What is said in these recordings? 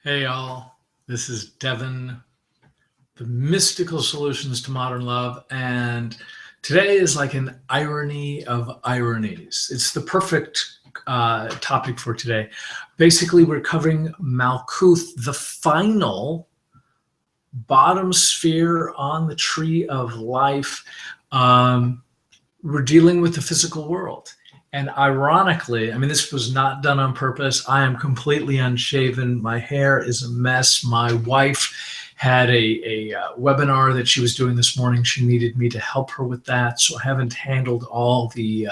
Hey y'all, this is Devin, the Mystical Solutions to Modern Love, and today is like an irony of ironies. It's the perfect topic for today. Basically, we're covering Malkuth, the final bottom sphere on the tree of life. We're dealing with the physical world. And ironically, I mean, this was not done on purpose. I am completely unshaven. My hair is a mess. My wife had a webinar that she was doing this morning. She needed me to help her with that. So I haven't handled all the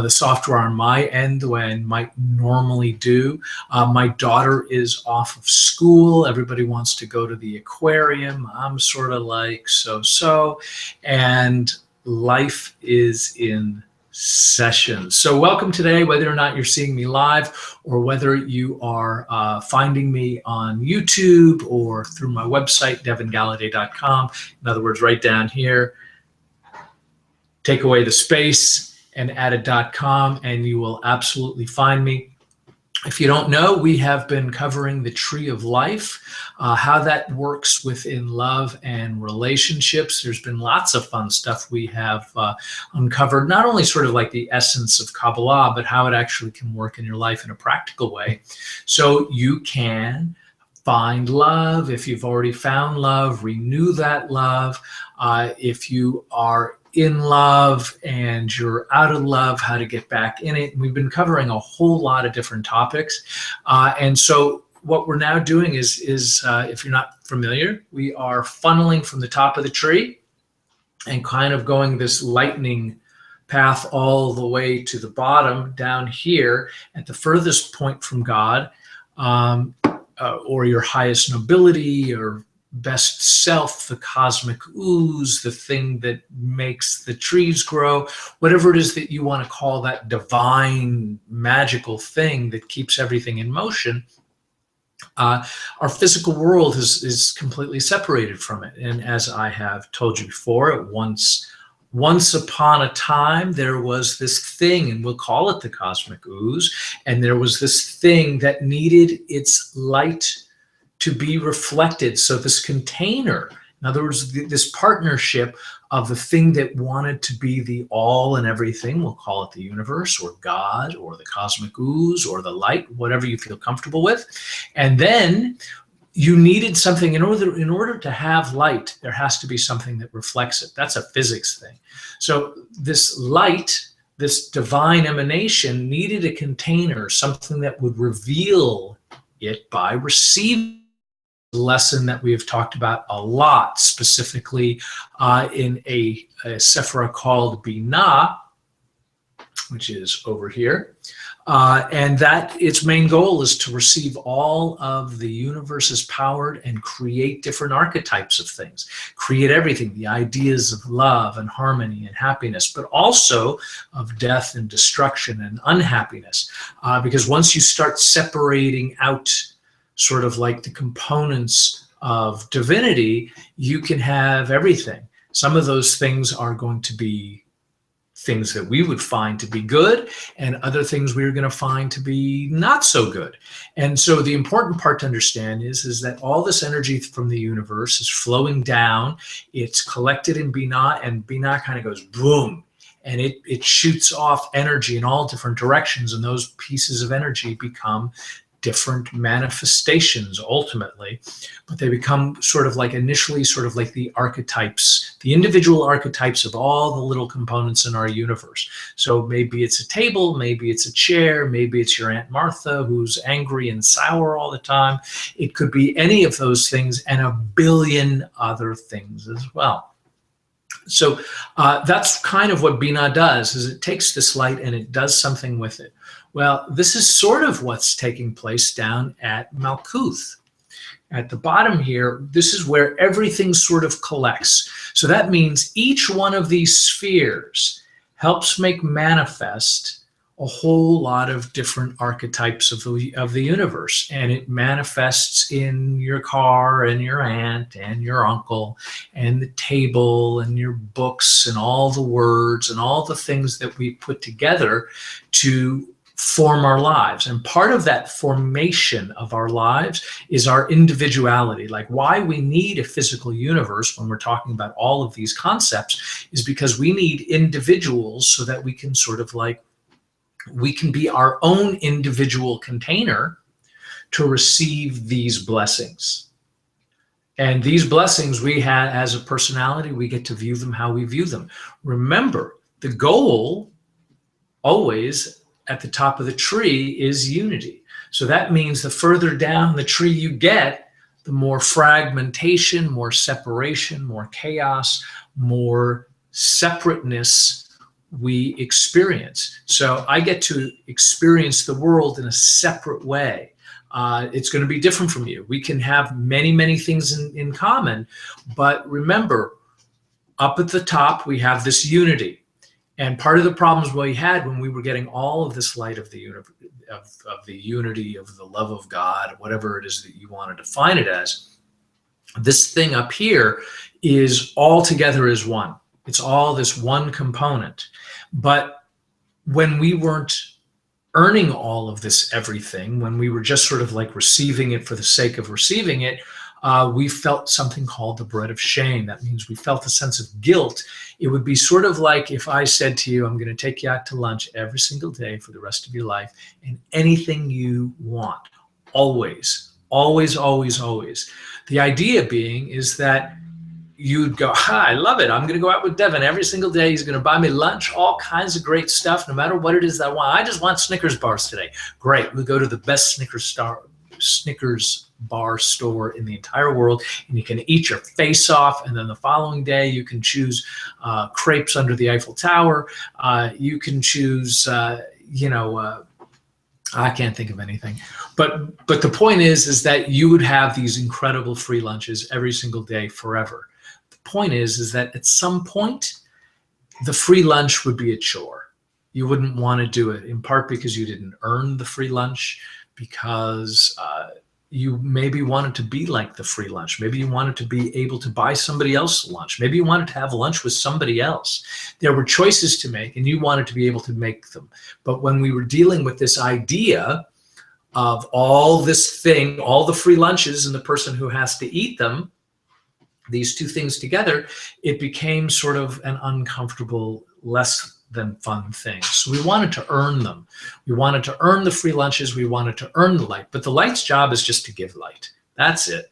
software on my end the way I might normally do. My daughter is off of school. Everybody wants to go to the aquarium. I'm sort of like so. And life is in session. So welcome today, whether or not you're seeing me live or whether you are finding me on YouTube or through my website, devingallaudet.com. In other words, right down here, take away the space and add a .com and you will absolutely find me. If you don't know, we have been covering the tree of life, how that works within love and relationships. There's been lots of fun stuff we have uncovered, not only sort of like the essence of Kabbalah, but how it actually can work in your life in a practical way. So you can find love. If you've already found love, renew that love. If you are in love and you're out of love, how to get back in it. We've been covering a whole lot of different topics. And so what we're now doing is if you're not familiar, we are funneling from the top of the tree and kind of going this lightning path all the way to the bottom down here at the furthest point from God, or your highest nobility or best self, the cosmic ooze, the thing that makes the trees grow, whatever it is that you want to call that divine, magical thing that keeps everything in motion. Our physical world is completely separated from it. And as I have told you before, once upon a time, there was this thing, and we'll call it the cosmic ooze, and there was this thing that needed its light to be reflected. So this container, in other words, this partnership of the thing that wanted to be the all and everything, we'll call it the universe or God or the cosmic ooze or the light, whatever you feel comfortable with. And then you needed something in order to have light, there has to be something that reflects it. That's a physics thing. So this light, this divine emanation needed a container, something that would reveal it by receiving lesson that we have talked about a lot, specifically in a sephira called Binah, which is over here. And that its main goal is to receive all of the universe's power and create different archetypes of things, create everything, the ideas of love and harmony and happiness, but also of death and destruction and unhappiness. Because once you start separating out sort of like the components of divinity, you can have everything. Some of those things are going to be things that we would find to be good, and other things we're going to find to be not so good. And so the important part to understand is that all this energy from the universe is flowing down. It's collected in Binah, and Binah kind of goes boom, and it shoots off energy in all different directions, and those pieces of energy become different manifestations ultimately, but they become sort of like initially sort of like the archetypes, the individual archetypes of all the little components in our universe. So maybe it's a table, maybe it's a chair, maybe it's your Aunt Martha who's angry and sour all the time. It could be any of those things and a billion other things as well. So that's kind of what Binah does, is it takes this light and it does something with it. Well, this is sort of what's taking place down at Malkuth. At the bottom here, this is where everything sort of collects. So that means each one of these spheres helps make manifest a whole lot of different archetypes of the universe. And it manifests in your car and your aunt and your uncle and the table and your books and all the words and all the things that we put together to form our lives. And part of that formation of our lives is our individuality. Like why we need a physical universe when we're talking about all of these concepts is because we need individuals so that we can sort of like, we can be our own individual container to receive these blessings. And these blessings we have as a personality, we get to view them how we view them. Remember, the goal always at the top of the tree is unity. So that means the further down the tree you get, the more fragmentation, more separation, more chaos, more separateness we experience. So I get to experience the world in a separate way. It's going to be different from you. We can have many, many things in common, but remember, up at the top, we have this unity. And part of the problems we had when we were getting all of this light of the unity, of the love of God, whatever it is that you want to define it as, this thing up here is all together as one. It's all this one component. But when we weren't earning all of this everything, when we were just sort of like receiving it for the sake of receiving it, we felt something called the bread of shame. That means we felt a sense of guilt. It would be sort of like if I said to you, I'm going to take you out to lunch every single day for the rest of your life, and anything you want, always, always, always, always. The idea being is that you'd go, I love it. I'm going to go out with Devin every single day. He's going to buy me lunch, all kinds of great stuff, no matter what it is that I want. I just want Snickers bars today. Great. We'll go to the best Snickers bar store in the entire world, and you can eat your face off, and then the following day you can choose crepes under the Eiffel Tower. You can choose, I can't think of anything. But the point is that you would have these incredible free lunches every single day forever. The point is that at some point, the free lunch would be a chore. You wouldn't want to do it, in part because you didn't earn the free lunch, because you maybe wanted to be like the free lunch. Maybe you wanted to be able to buy somebody else lunch. Maybe you wanted to have lunch with somebody else. There were choices to make, and you wanted to be able to make them. But when we were dealing with this idea of all this thing, all the free lunches and the person who has to eat them, these two things together, it became sort of an uncomfortable, less than fun things. So we wanted to earn them. We wanted to earn the free lunches. We wanted to earn the light. But the light's job is just to give light. That's it.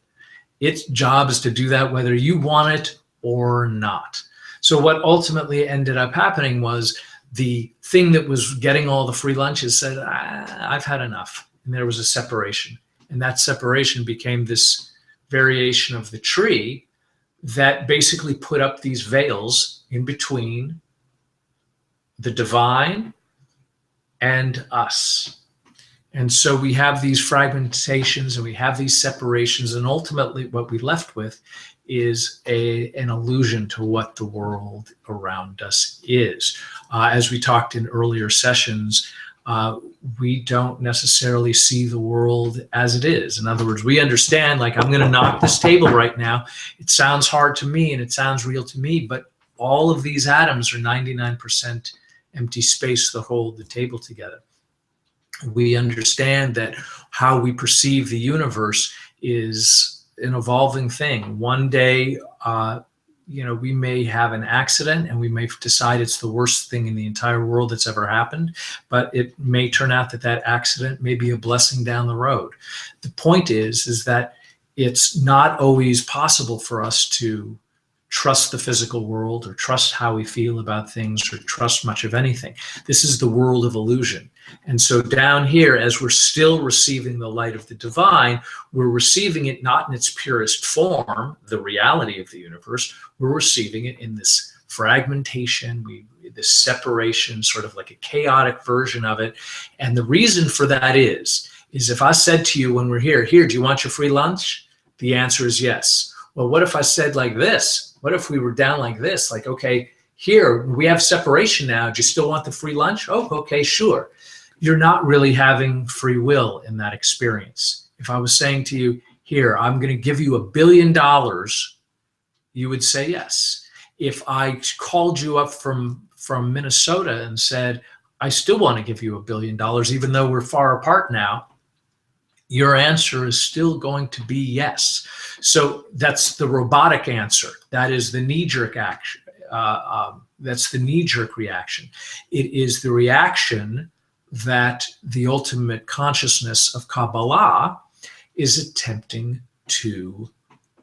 Its job is to do that whether you want it or not. So what ultimately ended up happening was the thing that was getting all the free lunches said, I've had enough. And there was a separation. And that separation became this variation of the tree that basically put up these veils in between the divine and us. And so we have these fragmentations and we have these separations, and ultimately what we left with is an illusion to what the world around us is. As we talked in earlier sessions, we don't necessarily see the world as it is. In other words, we understand, like, I'm going to knock this table right now. It sounds hard to me and it sounds real to me, but all of these atoms are 99% empty space that hold the table together. We understand that how we perceive the universe is an evolving thing. One day, we may have an accident and we may decide it's the worst thing in the entire world that's ever happened, but it may turn out that that accident may be a blessing down the road. The point is that it's not always possible for us to trust the physical world or trust how we feel about things or trust much of anything. This is the world of illusion. And so down here, as we're still receiving the light of the divine, we're receiving it not in its purest form, the reality of the universe. We're receiving it in this fragmentation, this separation, sort of like a chaotic version of it. And the reason for that is if I said to you when we're here, do you want your free lunch? The answer is yes. Well, what if I said like this? What if we were down like this? Like, okay, here we have separation now. Do you still want the free lunch? Oh, okay, sure. You're not really having free will in that experience. If I was saying to you, here, I'm going to give you $1 billion, you would say yes. If I called you up from Minnesota and said, I still want to give you $1 billion, even though we're far apart now, your answer is still going to be yes. So that's the robotic answer. That is the knee-jerk action. That's the knee-jerk reaction. It is the reaction that the ultimate consciousness of Kabbalah is attempting to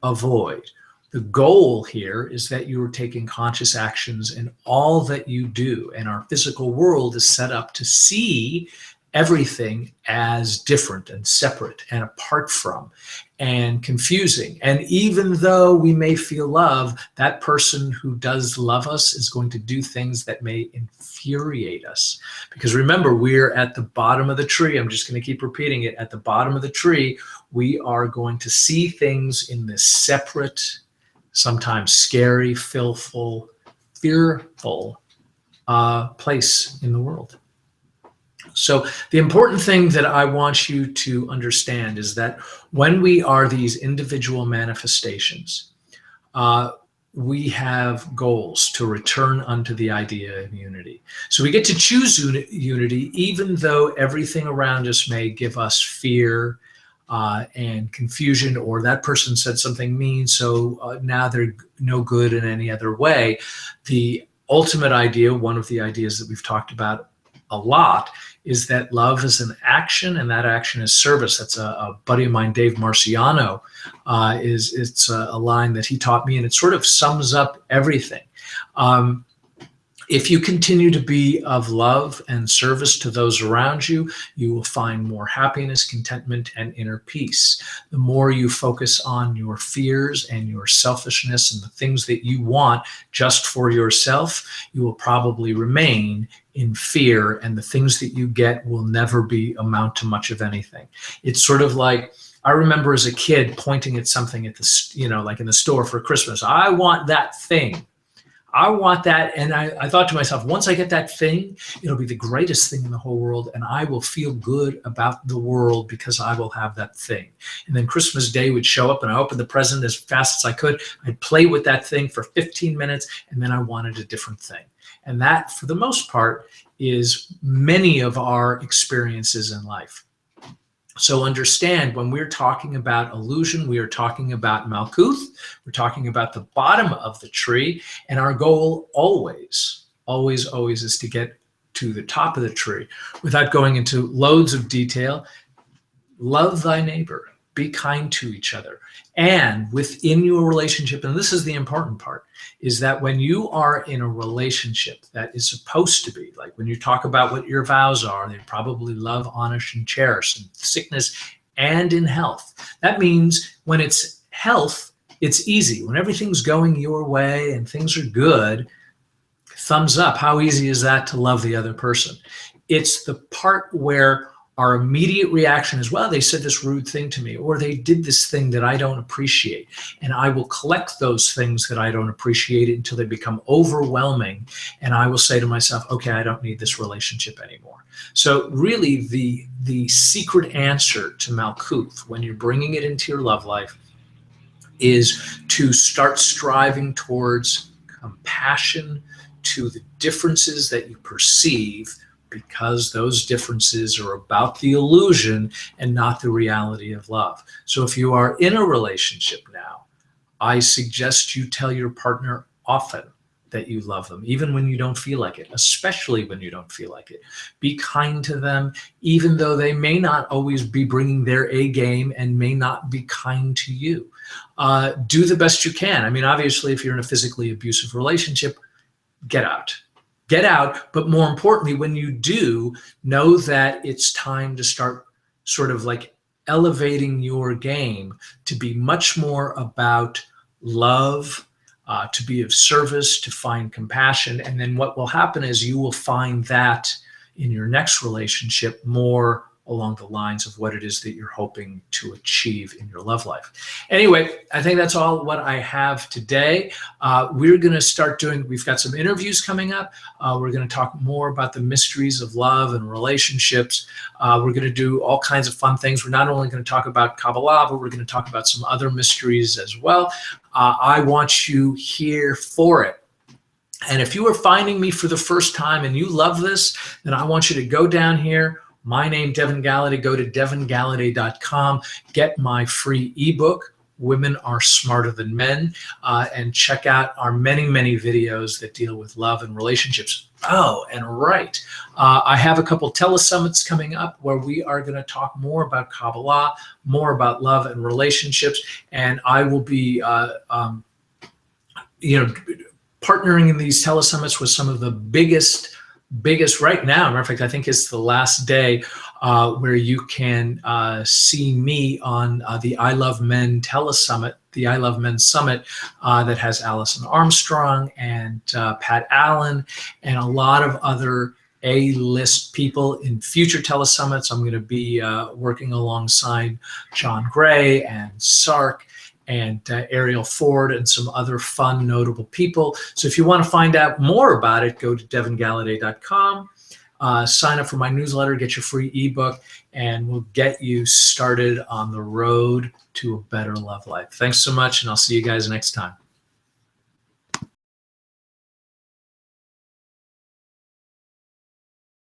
avoid. The goal here is that you are taking conscious actions in all that you do, and our physical world is set up to see everything as different and separate and apart from and confusing. And even though we may feel love, that person who does love us is going to do things that may infuriate us. Because remember, we're at the bottom of the tree. I'm just going to keep repeating it. At the bottom of the tree, we are going to see things in this separate, sometimes scary, fearful place in the world. So the important thing that I want you to understand is that when we are these individual manifestations, we have goals to return unto the idea of unity. So we get to choose unity, even though everything around us may give us fear and confusion, or that person said something mean, so now they're no good in any other way. The ultimate idea, one of the ideas that we've talked about a lot, is that love is an action, and that action is service. That's a buddy of mine, Dave Marciano. It's a line that he taught me, and it sort of sums up everything. If you continue to be of love and service to those around you, you will find more happiness, contentment, and inner peace. The more you focus on your fears and your selfishness and the things that you want just for yourself, you will probably remain in fear, and the things that you get will never amount to much of anything. It's sort of like, I remember as a kid pointing at something at the, like in the store for Christmas. I want that thing. I want that. And I thought to myself, once I get that thing, it'll be the greatest thing in the whole world, and I will feel good about the world because I will have that thing. And then Christmas Day would show up, and I opened the present as fast as I could. I'd play with that thing for 15 minutes, and then I wanted a different thing. And that, for the most part, is many of our experiences in life. So understand, when we're talking about illusion, we are talking about Malkuth. We're talking about the bottom of the tree. And our goal always, always, always is to get to the top of the tree. Without going into loads of detail, love thy neighbor. Be kind to each other. And within your relationship, and this is the important part, is that when you are in a relationship that is supposed to be, like when you talk about what your vows are, they probably love, honor, and cherish, in sickness and in health. That means when it's health, it's easy. When everything's going your way and things are good, thumbs up. How easy is that to love the other person? It's the part where our immediate reaction is, well, they said this rude thing to me, or they did this thing that I don't appreciate. And I will collect those things that I don't appreciate until they become overwhelming. And I will say to myself, okay, I don't need this relationship anymore. So really the secret answer to Malkuth, when you're bringing it into your love life, is to start striving towards compassion to the differences that you perceive, because those differences are about the illusion and not the reality of love. So if you are in a relationship now, I suggest you tell your partner often that you love them, even when you don't feel like it, especially when you don't feel like it. Be kind to them, even though they may not always be bringing their A game and may not be kind to you. Do the best you can. I mean, obviously, if you're in a physically abusive relationship, get out. Get out, but more importantly, when you do, know that it's time to start sort of like elevating your game to be much more about love, to be of service, to find compassion. And then what will happen is you will find that in your next relationship more along the lines of what it is that you're hoping to achieve in your love life. Anyway, I think that's all what I have today. We're going to start doing, we've got some interviews coming up. We're going to talk more about the mysteries of love and relationships. We're going to do all kinds of fun things. We're not only going to talk about Kabbalah, but we're going to talk about some other mysteries as well. I want you here for it. And if you are finding me for the first time and you love this, then I want you to go down here. My name, Devin Galladay. Go to devingalladay.com. Get my free ebook, Women Are Smarter Than Men, and check out our many, many videos that deal with love and relationships. Oh, and right, I have a couple telesummits coming up where we are going to talk more about Kabbalah, more about love and relationships, and I will be, partnering in these telesummits with some of the biggest right now. Matter of fact, I think it's the last day where you can see me on the I Love Men telesummit, the I Love Men Summit that has Alison Armstrong and Pat Allen and a lot of other A-list people. In future telesummits, I'm going to be working alongside John Gray and Sark and Ariel Ford and some other fun, notable people. So if you want to find out more about it, go to devingalladay.com, sign up for my newsletter, get your free ebook, and we'll get you started on the road to a better love life. Thanks so much, and I'll see you guys next time.